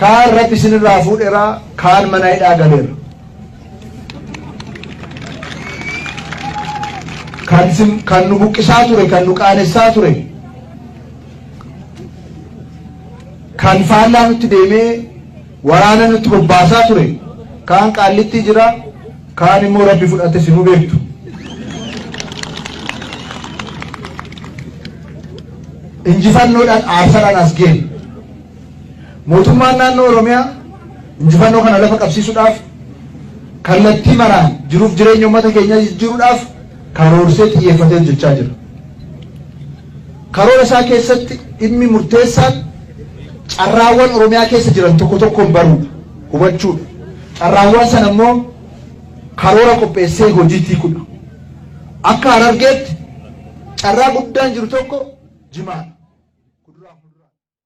kaan irratti isinirraa fuudheera, kaan mana hidhaa galeera. Kan nu buqqisaa ture, kan nu qaanessaa ture, kan faallaa nutti deemee waraana nutti bobbaasaa ture, kaan qaallitti jira, kaan immoo Rabbi fudhate sinu beektu. Injifannoodhaan aarsaadhaan as ga'e. Mootummaan naannoo Oromiyaa injifannoo kana lafa qabsiisuudhaaf kallattii maraan jiruuf jireenya uummata keenyaa jijjiiruudhaaf karoorsee xiyyeeffatee hojjechaa jira. Karoora isaa keessatti dhimmi murteessaan carraawwan Oromiyaa keessa jiran tokko tokkoon baruudha, hubachuudha. Carraawwan sana immoo karoora qopheessee hojiitti hiikuudha. Akka Harargeetti carraa guddaan jiru tokko Jimaadha.